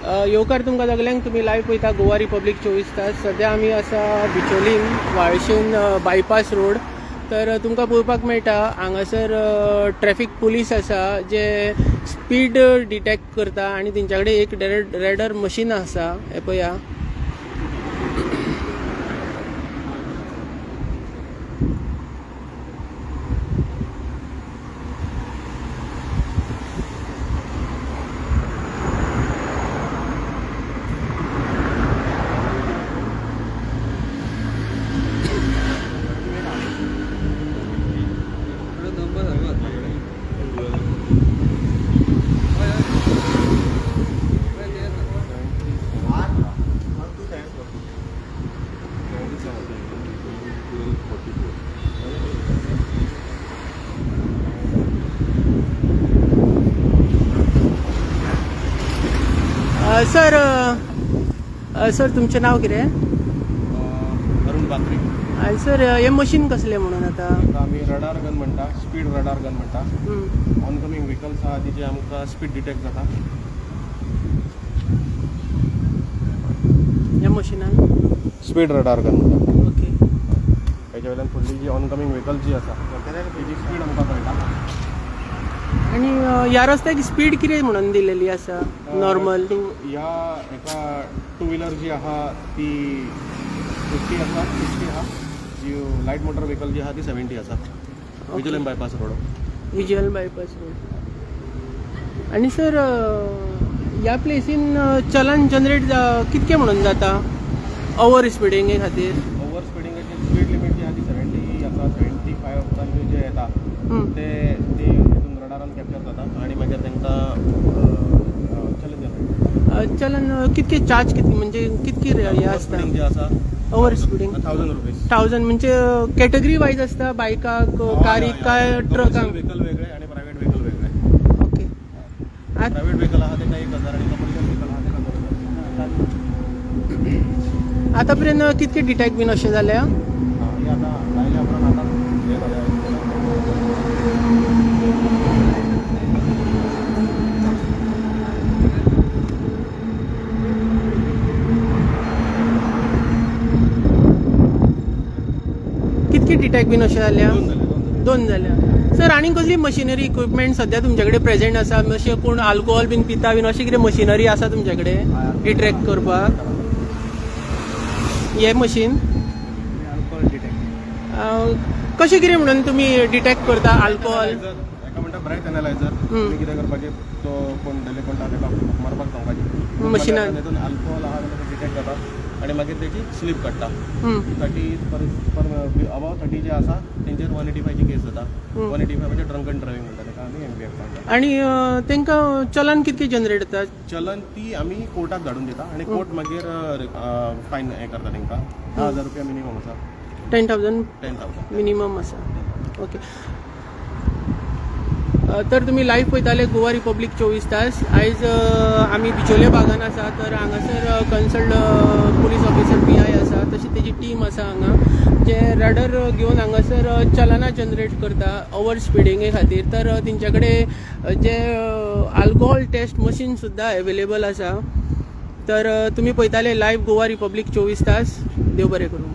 येवकार तुमकां सगल्यांक तुमी लायव्ह पळयता गोवा रिपब्लीक 24 तास. सद्या आमी आसा बिचोलीम वाळशीन बायपास रोड. तर तुमकां पळोवपाक मेळटा हांगासर ट्रॅफिक पुलीस आसा जे स्पीड डिटेक्ट करता आनी तेंच्या कडेन एक रेडर मशीन आसा. हे पळया. सर तुमचें नांव कितें? अरुण बाकरी. आनी सर हें मशीन कसलें म्हणून आतां? आमी रडार गन म्हणटा, स्पीड रडार गन म्हणटा. ऑनकमिंग व्हेकल्स आहा तिचे आमकां स्पीड डिटेक्ट जाता. ह्या मशिनान स्पीड रडार गन म्हणटा. ओके. हेच्या वयल्यान फुडली जी ऑनकमिंग व्हेकल जी आसा तेजी स्पीड आमकां कळटा. आनी ह्या रस्त्याक स्पीड कितें म्हणून दिलेली आसा नॉर्मल? ह्या एका टू व्हिलर जी आहा ती 50 आसा, 60 आहा. जी लायट मोटर व्हेकल जी आहा ती 70 आसा. Visual bypass road. Visual bypass road. आनी सर ह्या प्लेसीन चलन जनरेट कितके म्हणून जाता ओवर स्पिडींगे खातीर? ओवर स्पिडींगाची स्पीड लिमीट जी आहा ती 70 आसा. 75 पर्यंत जे येता ते हितून रडारान कॅप्चर जाता आनी मागीर तांकां चलन जनरेट. चलन कितके चार्ज कितके म्हणजे कितके हे आसता? जे आसा ओवर स्पिडींग 1000 रुपीज. 1000 म्हणजे कॅटेगरी वायज आसता बायकाक, कारीक काय ट्रकांक? व्हेकल वेगळे आणि प्रायव्हेट व्हेकल वेगळे. ओके. प्रायव्हेट व्हेकल आहा तेका 1000 आणि कमर्शियल व्हेकल आहा तेका 2000. आतां पर्यंत कितके डिटेक्ट बीन अशें जाल्या? हे आतां लायल्या उपरांत आतां हे जालें. कितके डिटेक्ट बीन अशें जाल्या? 2 जाल्या. सर आनी कसली मशिनरी इक्विपमेंट सद्या तुमचे कडेन प्रेजेंट आसा? अशें कोण आल्कोहोल बीन पिता बीन अशें कितें मशिनरी आसा तुमचे कडेन डिटेक्ट करपाक? हे मशीन अल्कोहोल डिटेक्ट कशें कितें म्हणून तुमी डिटेक्ट करता आल्कोहोल? एका म्हणटा ब्रेथ एनालायझर. तुमी कितें करपाचें तो कोण डेलिक्वंट आहा ताका मारपाक सांगपाचें मशिनान. तातूंत आल्कोहोल आहा जाल्यार डिटेक्ट जाता आनी मागीर तेची स्लीप काडटा. 30 अबाव 30 जे आसा तेंचेर 185 ची केस जाता. 185 म्हणजे ड्रंक अँड ड्रायव्हिंग म्हणटा ताका आमी एमपीएफ सांगता. आनी तांकां चलन कितके जनरेट जाता? चलन ती आमी कोर्टाक धाडून दिता आनी कोर्ट मागीर फायन हें करता तांकां. 10,000 रुपया मिनिमम आसा. 10,000 मिनिमम आसा. ओके. तर तुमी लायव्ह पळयताले गोवा रिपब्लीक 24 तास. आयज आमी बिचोले भागान आसा. तर हांगासर कन्सल्ड पुलीस ऑफिसर PI आसा, तशी तेजी टीम आसा हांगा जे रॅडर घेवन हांगासर चलनां जनरेट करता ओवर स्पिडींगे खातीर. तर तेंच्या कडेन जे आल्कोहोल टेस्ट मशीन सुद्दां अवेलेबल आसा. तर तुमी पळयताले लायव्ह गोवा रिपब्लीक 24 तास. देव बरें करूं.